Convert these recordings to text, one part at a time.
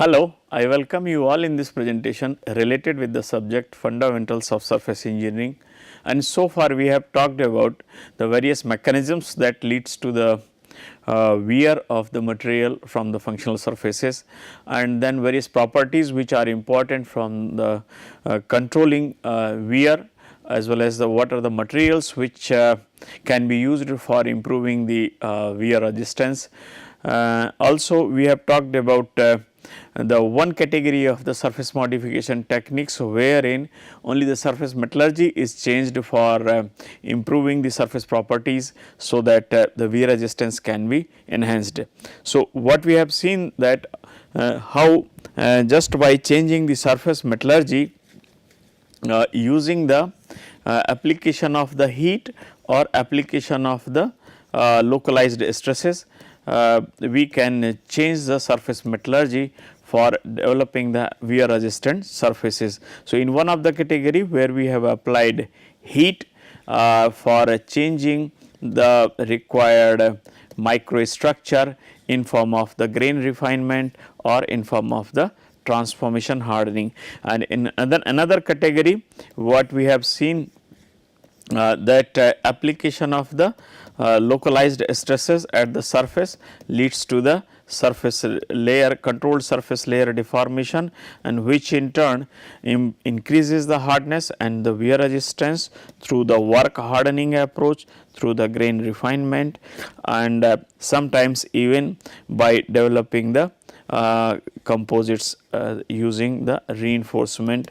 Hello, I welcome you all in this presentation related with the subject fundamentals of surface engineering, and so far we have talked about the various mechanisms that leads to the wear of the material from the functional surfaces, and then various properties which are important from the controlling wear, as well as what are the materials which can be used for improving the wear resistance. Also we have talked about the one category of the surface modification techniques wherein only the surface metallurgy is changed for improving the surface properties, so that the wear resistance can be enhanced. So, what we have seen that how just by changing the surface metallurgy using the application of the heat or application of the localized stresses, we can change the surface metallurgy for developing the wear resistant surfaces. So, in one of the category where we have applied heat for changing the required microstructure in form of the grain refinement or in form of the transformation hardening, and in another category what we have seen that application of the localized stresses at the surface leads to the surface layer, controlled surface layer deformation, and which in turn increases the hardness and the wear resistance through the work hardening approach, through the grain refinement, and sometimes even by developing the composites using the reinforcing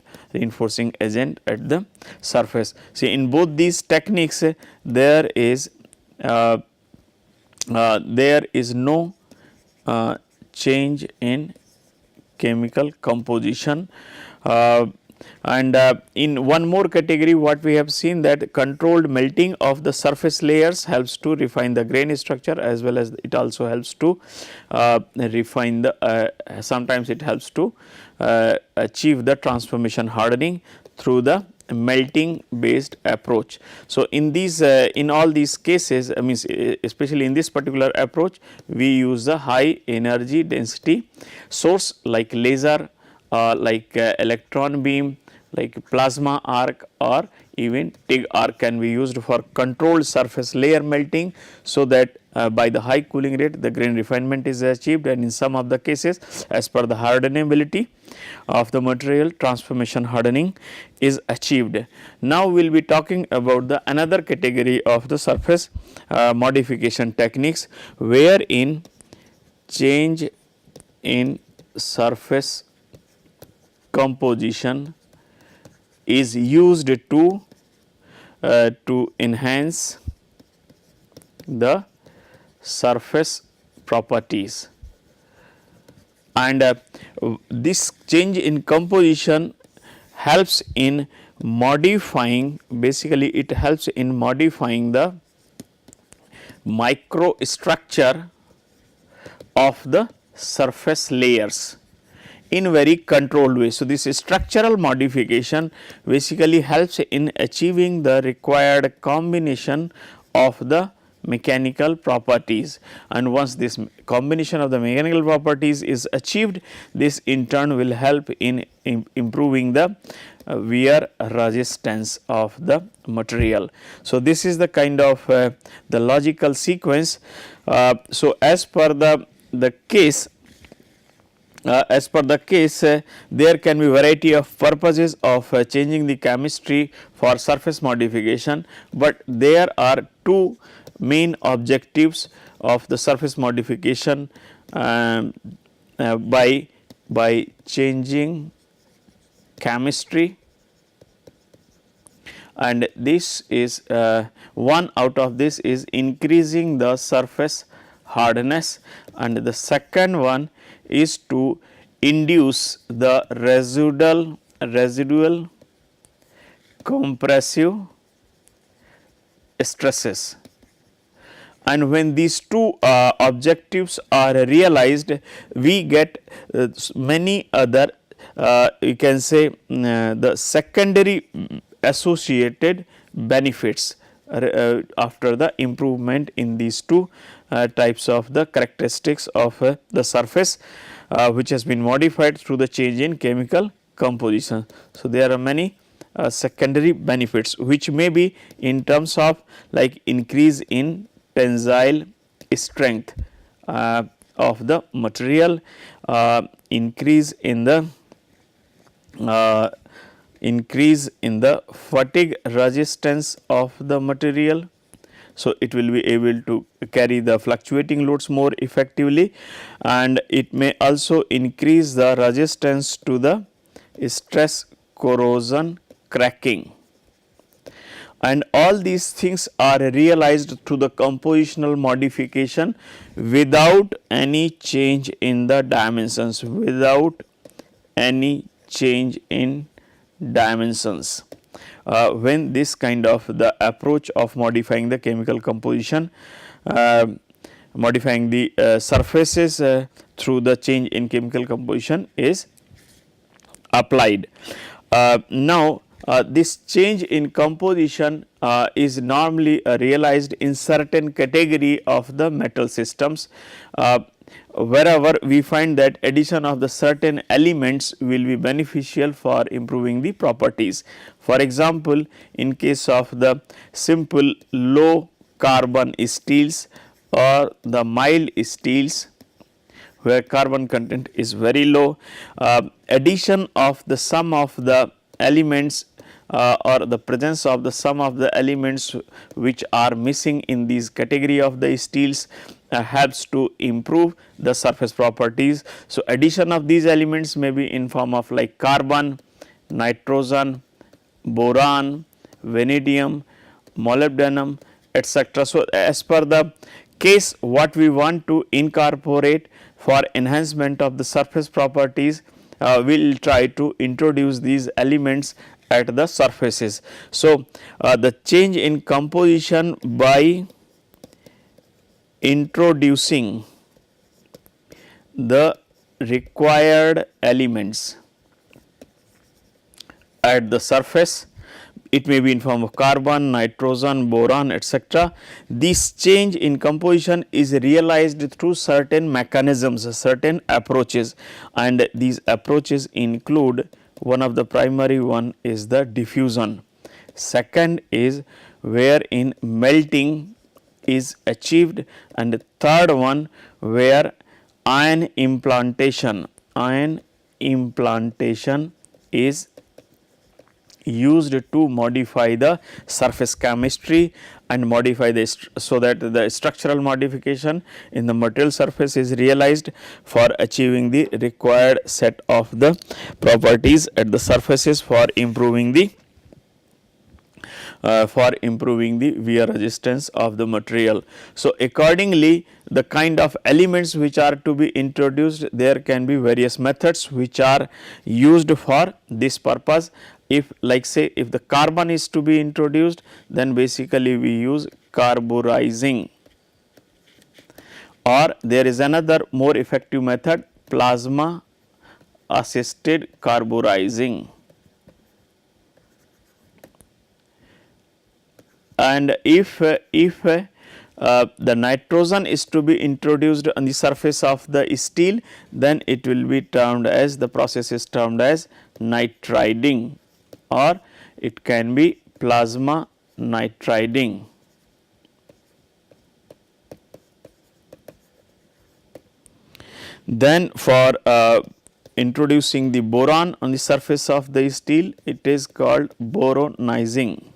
agent at the surface. See, in both these techniques there is no change in chemical composition. And in one more category what we have seen that controlled melting of the surface layers helps to refine the grain structure, as well as it also helps to refine the sometimes it helps to achieve the transformation hardening through the melting based approach. So, in these in all these cases, I mean especially in this particular approach we use the high energy density source like laser, like electron beam, like plasma arc, or even TIG arc can be used for controlled surface layer melting, so that by the high cooling rate the grain refinement is achieved, and in some of the cases as per the hardenability of the material transformation hardening is achieved. Now, we will be talking about the another category of the surface modification techniques, wherein change in surface composition is used to enhance the surface properties, and this change in composition helps in modifying, basically it helps in modifying the microstructure of the surface layers in very controlled way. So, this structural modification basically helps in achieving the required combination of the mechanical properties, and once this combination of the mechanical properties is achieved, this in turn will help in improving the wear resistance of the material. So, this is the kind of the logical sequence. So, as per the case there can be variety of purposes of changing the chemistry for surface modification, but there are two main objectives of the surface modification by changing chemistry, and this is one out of this is increasing the surface hardness, and the second one is to induce the residual compressive stresses. And when these two objectives are realized, we get many other you can say the secondary associated benefits after the improvement in these two types of the characteristics of the surface which has been modified through the change in chemical composition. So, there are many secondary benefits which may be in terms of like increase in tensile strength of the material, increase in the fatigue resistance of the material. So, it will be able to carry the fluctuating loads more effectively, and it may also increase the resistance to the stress corrosion cracking. And all these things are realized through the compositional modification without any change in the dimensions, without any change in dimensions. When this kind of the approach of modifying the chemical composition, modifying the surfaces through the change in chemical composition is applied. Now, this change in composition is normally realized in certain category of the metal systems, wherever we find that addition of the certain elements will be beneficial for improving the properties. For example, in case of the simple low carbon steels or the mild steels where carbon content is very low, addition of the sum of the elements or the presence of the sum of the elements which are missing in these category of the steels helps to improve the surface properties. So, addition of these elements may be in form of like carbon, nitrogen, boron, vanadium, molybdenum, etc. So, as per the case what we want to incorporate for enhancement of the surface properties, we will try to introduce these elements at the surfaces. So, the change in composition by introducing the required elements at the surface, it may be in form of carbon, nitrogen, boron, etc. This change in composition is realized through certain mechanisms, certain approaches, and these approaches include one of the primary one is the diffusion. Second is wherein melting is achieved, and the third one where ion implantation is used to modify the surface chemistry and modify the so that the structural modification in the material surface is realized for achieving the required set of the properties at the surfaces for improving the wear resistance of the material. So, accordingly the kind of elements which are to be introduced, there can be various methods which are used for this purpose. If like say if the carbon is to be introduced, then basically we use carburizing, or there is another more effective method, plasma assisted carburizing. And if the nitrogen is to be introduced on the surface of the steel, then it will be termed as, the process is termed as nitriding, or it can be plasma nitriding. Then for introducing the boron on the surface of the steel, it is called boronizing.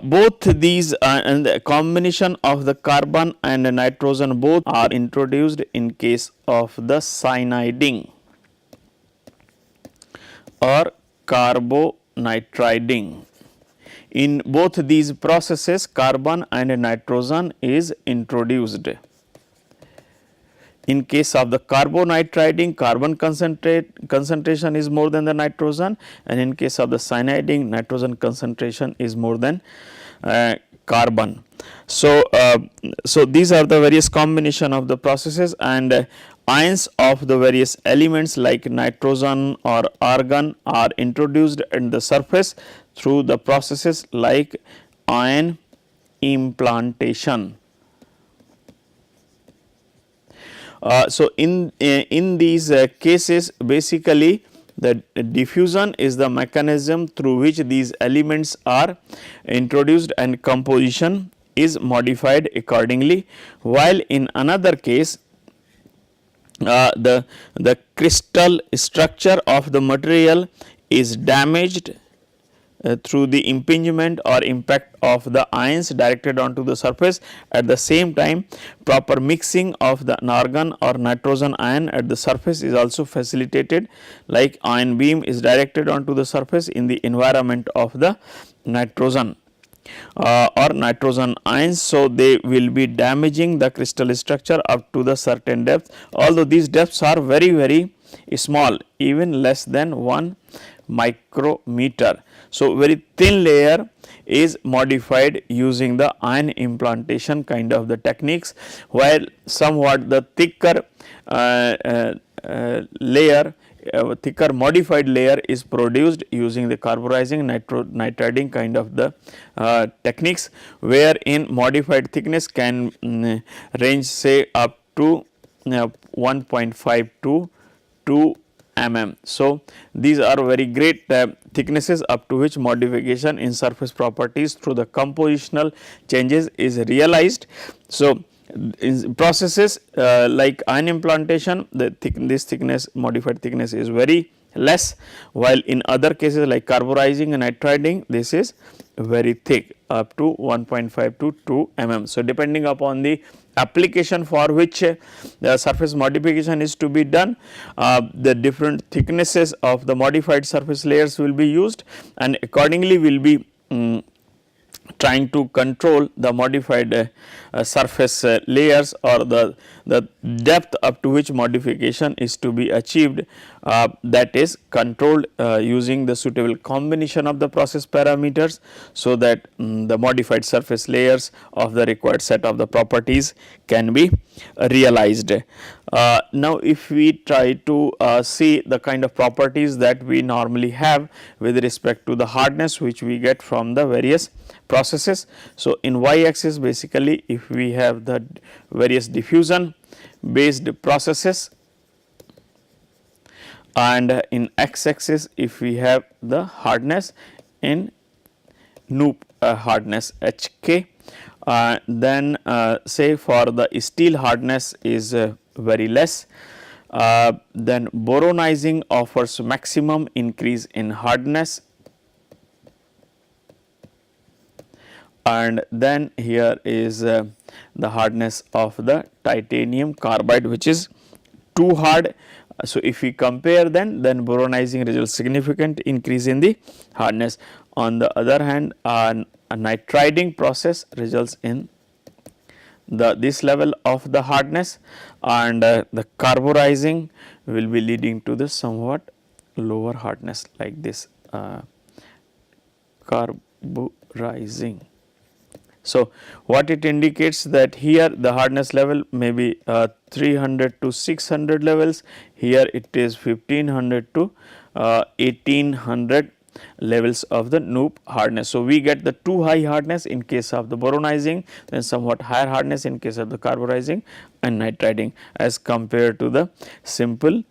Both these and the combination of the carbon and the nitrogen both are introduced in case of the cyaniding or carbonitriding. In both these processes, carbon and nitrogen is introduced. In case of the carbonitriding, carbon concentration is more than the nitrogen, and in case of the cyaniding, nitrogen concentration is more than carbon. So, so these are the various combination of the processes, and ions of the various elements like nitrogen or argon are introduced in the surface through the processes like ion implantation. So, in these cases basically the diffusion is the mechanism through which these elements are introduced and composition is modified accordingly, while in another case the crystal structure of the material is damaged through the impingement or impact of the ions directed onto the surface. At the same time, proper mixing of the argon or nitrogen ion at the surface is also facilitated, like ion beam is directed onto the surface in the environment of the nitrogen or nitrogen ions. So, they will be damaging the crystal structure up to the certain depth, although these depths are very small, even less than 1 micrometer. So, very thin layer is modified using the ion implantation kind of the techniques, while somewhat the thicker layer thicker modified layer is produced using the carburizing nitriding kind of the techniques, wherein modified thickness can range say up to 1.5 to 2 mm. So, these are very great thicknesses up to which modification in surface properties through the compositional changes is realized. So, in processes like ion implantation, this thickness, modified thickness is very less, while in other cases like carburizing and nitriding, this is very thick, up to 1.5 to 2 mm. So, depending upon the application for which the surface modification is to be done, the different thicknesses of the modified surface layers will be used, and accordingly will be trying to control the modified surface layers, or the depth up to which modification is to be achieved, that is controlled using the suitable combination of the process parameters, so that the modified surface layers of the required set of the properties can be realized. Now, if we try to see the kind of properties that we normally have with respect to the hardness which we get from the various processes. So, in y axis basically if we have the various diffusion based processes, and in x axis if we have the hardness in Knoop hardness Hk, then say for the steel hardness is very less, then boronizing offers maximum increase in hardness, and then here is the hardness of the titanium carbide, which is too hard. So, if we compare then boronizing results significant increase in the hardness. On the other hand, a nitriding process results in this level of the hardness, and the carburizing will be leading to the somewhat lower hardness like this carburizing. So, what it indicates that here the hardness level may be 300 to 600 levels, here it is 1500 to 1800 levels of the Knoop hardness. So, we get the too high hardness in case of the boronizing, then somewhat higher hardness in case of the carburizing and nitriding as compared to the simple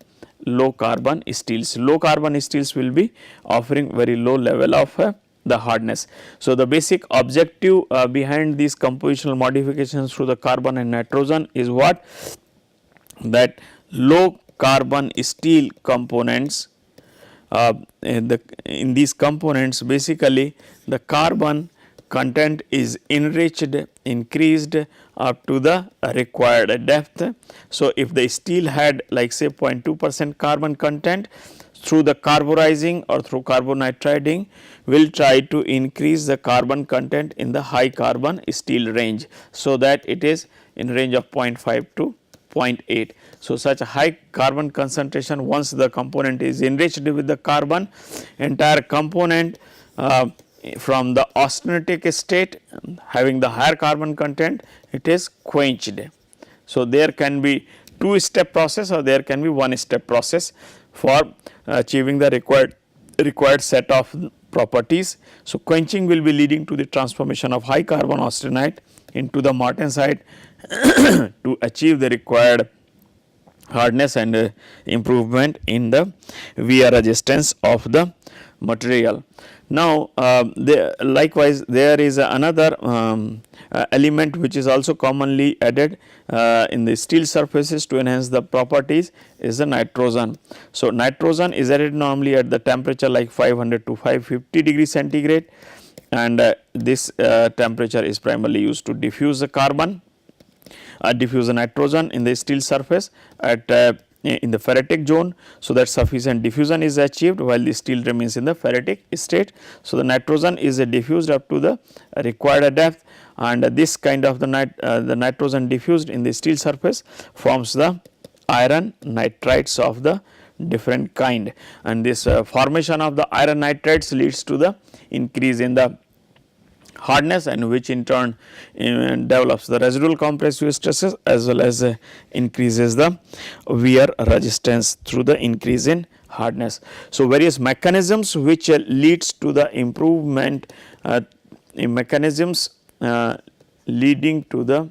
low carbon steels. Low carbon steels will be offering very low level of the hardness. So, the basic objective behind these compositional modifications through the carbon and nitrogen is what? That low carbon steel components, in these components basically the carbon content is enriched, increased up to the required depth. So, if the steel had like say 0.2% carbon content, through the carburizing or through carbonitriding will try to increase the carbon content in the high carbon steel range, so that it is in range of 0.5 to 0.8. So, such a high carbon concentration, once the component is enriched with the carbon, entire component from the austenitic state having the higher carbon content, it is quenched. So, there can be two step process or there can be one step process for achieving the required set of properties. So, quenching will be leading to the transformation of high carbon austenite into the martensite to achieve the required hardness and improvement in the wear resistance of the material. Now, likewise there is another element which is also commonly added in the steel surfaces to enhance the properties is the nitrogen. So, nitrogen is added normally at the temperature like 500 to 550 degree centigrade, and this temperature is primarily used to diffuse the carbon, diffuse the nitrogen in the steel surface at in the ferritic zone, so that sufficient diffusion is achieved while the steel remains in the ferritic state. So, the nitrogen is diffused up to the required depth, and this kind of the nitrogen diffused in the steel surface forms the iron nitrides of the different kind, and this formation of the iron nitrides leads to the increase in the hardness, and which in turn develops the residual compressive stresses as well as increases the wear resistance through the increase in hardness. So, various mechanisms which leads to the improvement mechanisms leading to the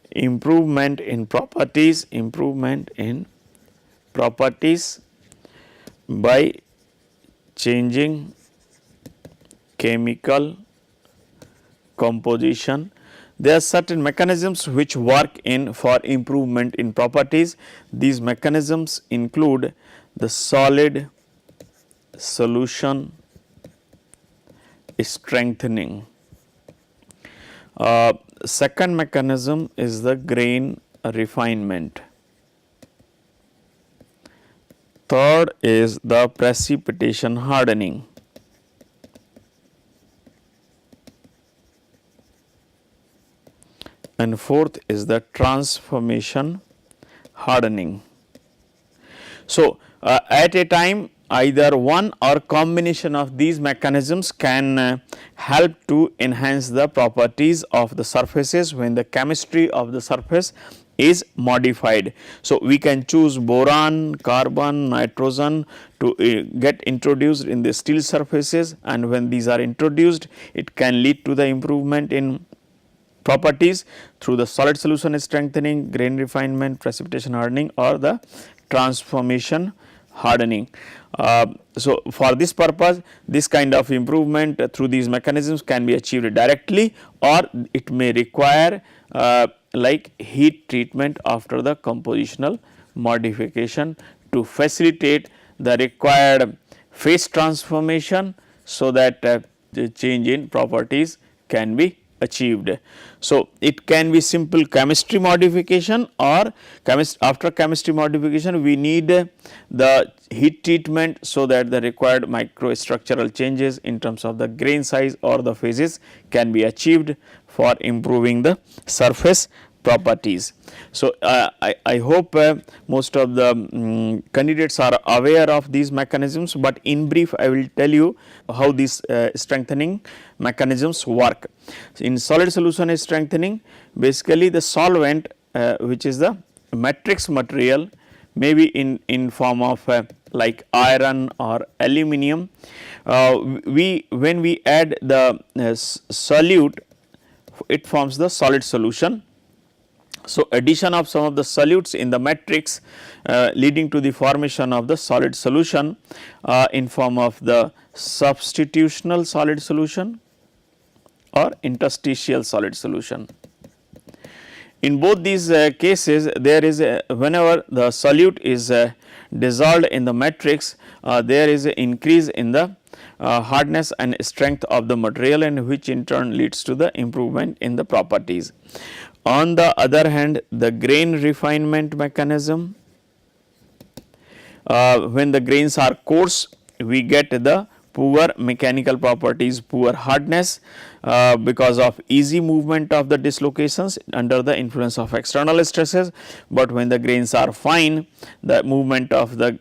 improvement in properties by changing chemical composition. There are certain mechanisms which work in for improvement in properties. These mechanisms include the solid solution strengthening. Second mechanism is the grain refinement. Third is the precipitation hardening. And fourth is the transformation hardening. So, at a time either one or combination of these mechanisms can help to enhance the properties of the surfaces when the chemistry of the surface is modified. So, we can choose boron, carbon, nitrogen to get introduced in the steel surfaces, and when these are introduced it can lead to the improvement in properties through the solid solution strengthening, grain refinement, precipitation hardening, or the transformation hardening. So, for this purpose this kind of improvement through these mechanisms can be achieved directly, or it may require like heat treatment after the compositional modification to facilitate the required phase transformation, so that the change in properties can be achieved. So, it can be simple chemistry modification, or after chemistry modification we need the heat treatment, so that the required microstructural changes in terms of the grain size or the phases can be achieved for improving the surface properties. So, I hope most of the candidates are aware of these mechanisms, but in brief I will tell you how these strengthening mechanisms work. In solid solution strengthening, basically the solvent which is the matrix material, may be in form of like iron or aluminum. When we add the solute, it forms the solid solution. So, addition of some of the solutes in the matrix leading to the formation of the solid solution in form of the substitutional solid solution or interstitial solid solution. In both these cases, there is whenever the solute is dissolved in the matrix, there is an increase in the hardness and strength of the material, and which in turn leads to the improvement in the properties. On the other hand, the grain refinement mechanism, when the grains are coarse, we get the poor mechanical properties, poor hardness because of easy movement of the dislocations under the influence of external stresses, but when the grains are fine, the movement of the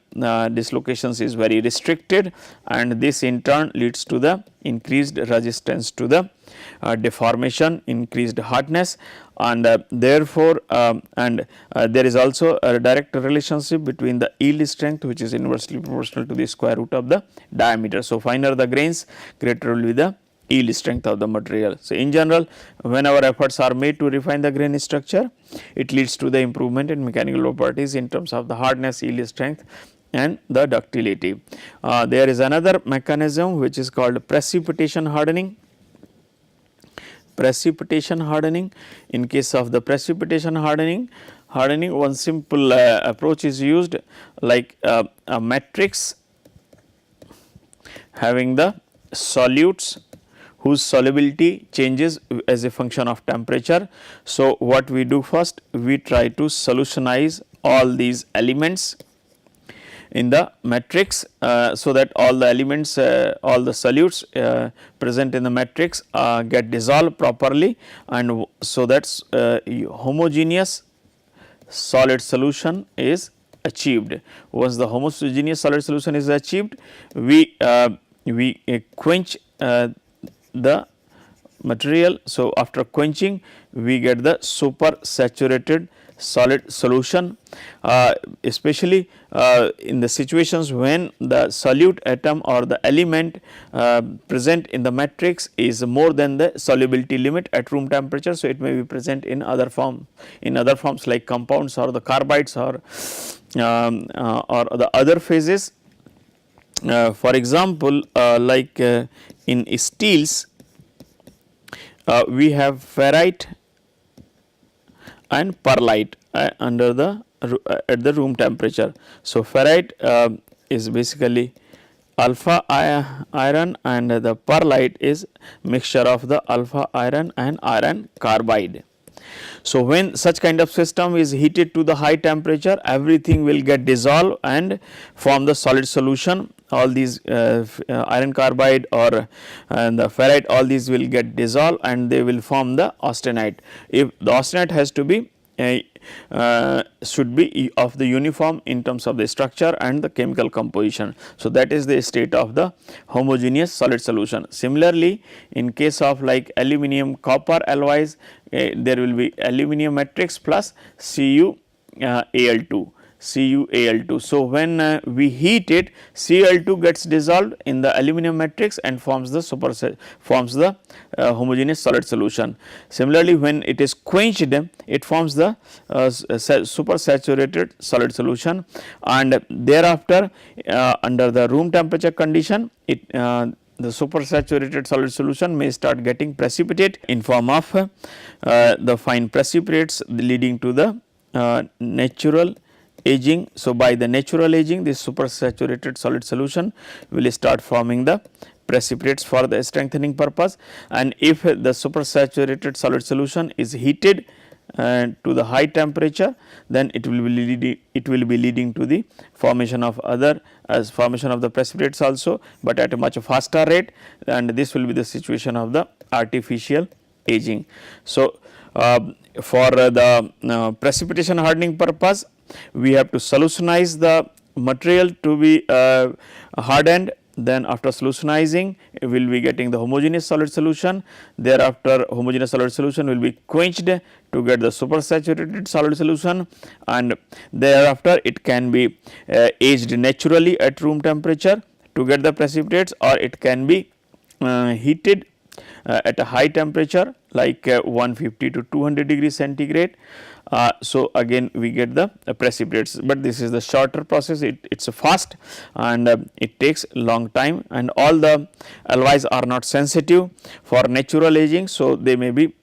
dislocations is very restricted, and this in turn leads to the increased resistance to the deformation, increased hardness, and therefore, there is also a direct relationship between the yield strength, which is inversely proportional to the square root of the diameter. So, finer the grains, greater will be the yield strength of the material. So, in general, when our efforts are made to refine the grain structure, it leads to the improvement in mechanical properties in terms of the hardness, yield strength and the ductility. There is another mechanism which is called precipitation hardening. Precipitation hardening. In case of the precipitation hardening, one simple approach is used, like a matrix having the solutes whose solubility changes as a function of temperature. So, what we do first, we try to solutionize all these elements in the matrix, so that all the elements, all the solutes present in the matrix get dissolved properly, and so that homogeneous solid solution is achieved. Once the homogeneous solid solution is achieved, we quench the material. So, after quenching, we get the super saturated solid solution, especially in the situations when the solute atom or the element present in the matrix is more than the solubility limit at room temperature. So, it may be present in other forms like compounds or the carbides or the other phases. For example, like in steels, we have ferrite and perlite under the at the room temperature. So, ferrite is basically alpha iron, and the perlite is mixture of the alpha iron and iron carbide. So, when such kind of system is heated to the high temperature, everything will get dissolved and form the solid solution. All these iron carbide or the ferrite, all these will get dissolved and they will form the austenite. If the austenite has to be should be of the uniform in terms of the structure and the chemical composition. So, that is the state of the homogeneous solid solution. Similarly, in case of like aluminum copper alloys, there will be aluminum matrix plus CuAl2. So, when we heat it, Cl2 gets dissolved in the aluminum matrix and forms the homogeneous solid solution. Similarly, when it is quenched, it forms the super saturated solid solution, and thereafter under the room temperature condition, the super saturated solid solution may start getting precipitate in form of the fine precipitates, leading to the natural aging. So, by the natural aging, this super saturated solid solution will start forming the precipitates for the strengthening purpose, and if the super saturated solid solution is heated to the high temperature, then it will be leading to the formation of formation of the precipitates also, but at a much faster rate, and this will be the situation of the artificial aging. So, for the precipitation hardening purpose, we have to solutionize the material to be hardened. Then after solutionizing, we will be getting the homogeneous solid solution. Thereafter, homogeneous solid solution will be quenched to get the supersaturated solid solution, and thereafter it can be aged naturally at room temperature to get the precipitates, or it can be heated at a high temperature like 150 to 200 degrees centigrade. So, again we get the precipitates, but this is the shorter process. It is fast and it takes long time, and all the alloys are not sensitive for natural aging. So, they may be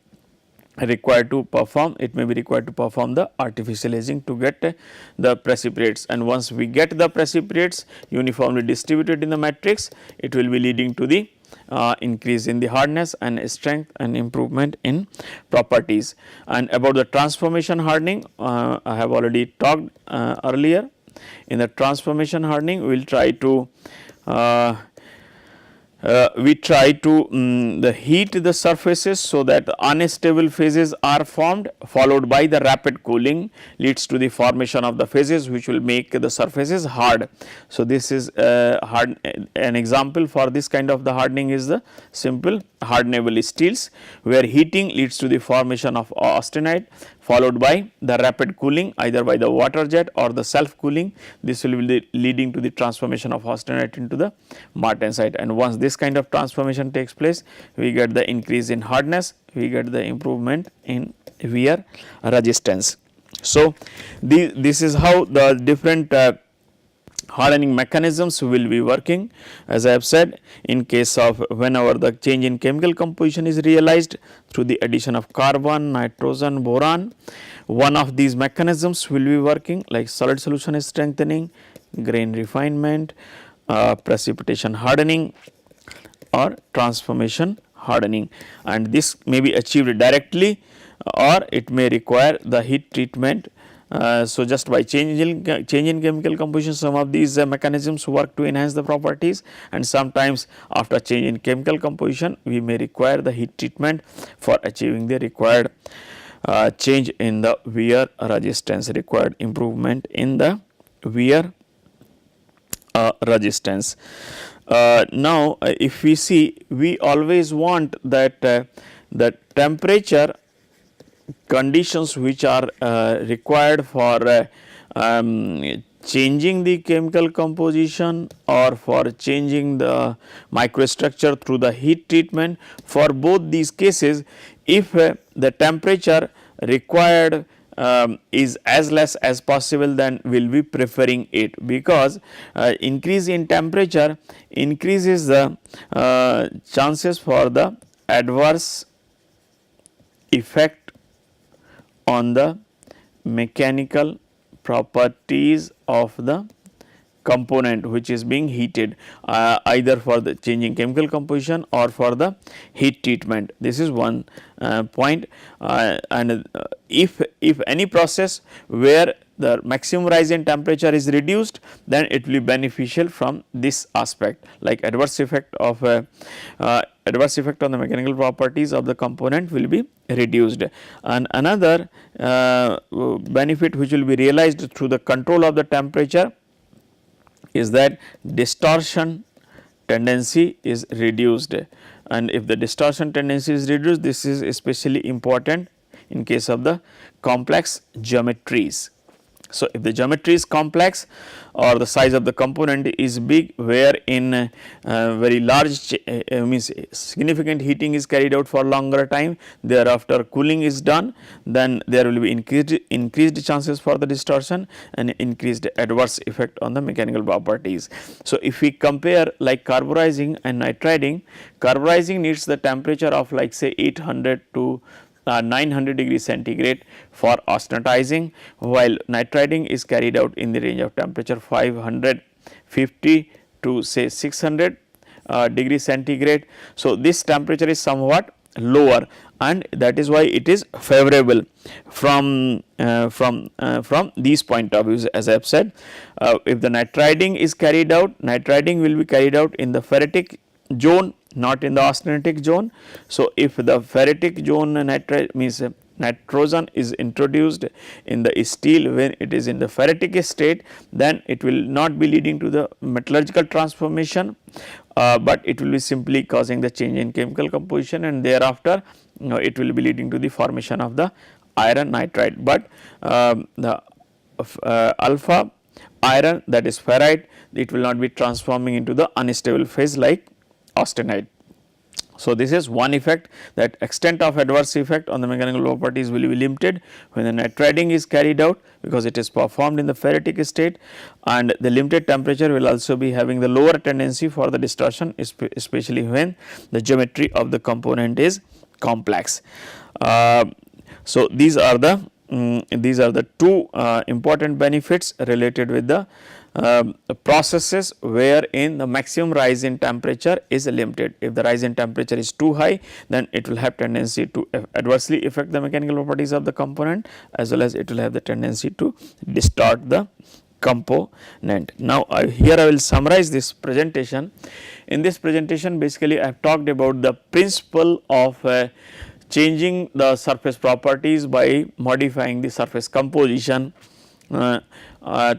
required to perform, it may be required to perform the artificial aging to get the precipitates, and once we get the precipitates uniformly distributed in the matrix, it will be leading to the increase in the hardness and strength and improvement in properties. And about the transformation hardening, I have already talked earlier. In the transformation hardening, we will try to heat the surfaces so that unstable phases are formed, followed by the rapid cooling leads to the formation of the phases which will make the surfaces hard. So, this is an example for this kind of the hardening is the simple hardenable steels, where heating leads to the formation of austenite, followed by the rapid cooling either by the water jet or the self cooling. This will be leading to the transformation of austenite into the martensite, and once this kind of transformation takes place, we get the increase in hardness, we get the improvement in wear resistance. So, this is how the different hardening mechanisms will be working. As I have said, in case of whenever the change in chemical composition is realized through the addition of carbon, nitrogen, boron, one of these mechanisms will be working like solid solution strengthening, grain refinement, precipitation hardening or transformation hardening, and this may be achieved directly or it may require the heat treatment. So, just by change in chemical composition, some of these mechanisms work to enhance the properties, and sometimes after change in chemical composition we may require the heat treatment for achieving the required change in the wear resistance, required improvement in the wear resistance. Now, if we see, we always want that the temperature conditions which are required for changing the chemical composition or for changing the microstructure through the heat treatment. For both these cases, if the temperature required is as less as possible, then we will be preferring it, because increase in temperature increases the chances for the adverse effect on the mechanical properties of the component which is being heated, either for the changing chemical composition or for the heat treatment. This is one point, and if any process where the maximum rise in temperature is reduced, then it will be beneficial from this aspect, like adverse effect of adverse effect on the mechanical properties of the component will be reduced. And another benefit which will be realized through the control of the temperature is that distortion tendency is reduced, and if the distortion tendency is reduced, this is especially important in case of the complex geometries. So, if the geometry is complex or the size of the component is big, where in very large means significant heating is carried out for longer time, thereafter cooling is done, then there will be increased chances for the distortion and increased adverse effect on the mechanical properties. So, if we compare like carburizing and nitriding, carburizing needs the temperature of like say 800 to 900 degrees centigrade for austenitizing, while nitriding is carried out in the range of temperature 550 to say 600 degrees centigrade. So, this temperature is somewhat lower, and that is why it is favorable from these point of views. As I have said, if the nitriding is carried out, nitriding will be carried out in the ferritic zone, not in the austenitic zone. So, if the ferritic zone means nitrogen is introduced in the steel when it is in the ferritic state, then it will not be leading to the metallurgical transformation, but it will be simply causing the change in chemical composition, and thereafter it will be leading to the formation of the iron nitride. But the alpha iron, that is ferrite, it will not be transforming into the unstable phase like austenite. So, this is one effect, that extent of adverse effect on the mechanical properties will be limited when the nitriding is carried out, because it is performed in the ferritic state, and the limited temperature will also be having the lower tendency for the distortion, especially when the geometry of the component is complex. So, these are the two important benefits related with the processes wherein the maximum rise in temperature is limited. If the rise in temperature is too high, then it will have tendency to adversely affect the mechanical properties of the component, as well as it will have the tendency to distort the component. Now, here I will summarize this presentation. In this presentation, basically I have talked about the principle of changing the surface properties by modifying the surface composition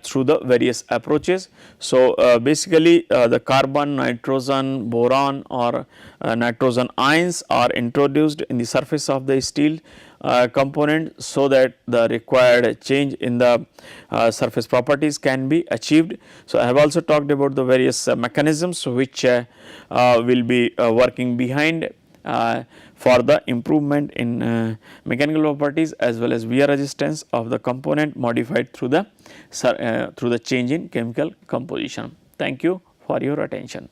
through the various approaches. So, basically the carbon, nitrogen, boron or nitrogen ions are introduced in the surface of the steel component so that the required change in the surface properties can be achieved. So, I have also talked about the various mechanisms which will be working behind for the improvement in mechanical properties as well as wear resistance of the component modified through the change in chemical composition. Thank you for your attention.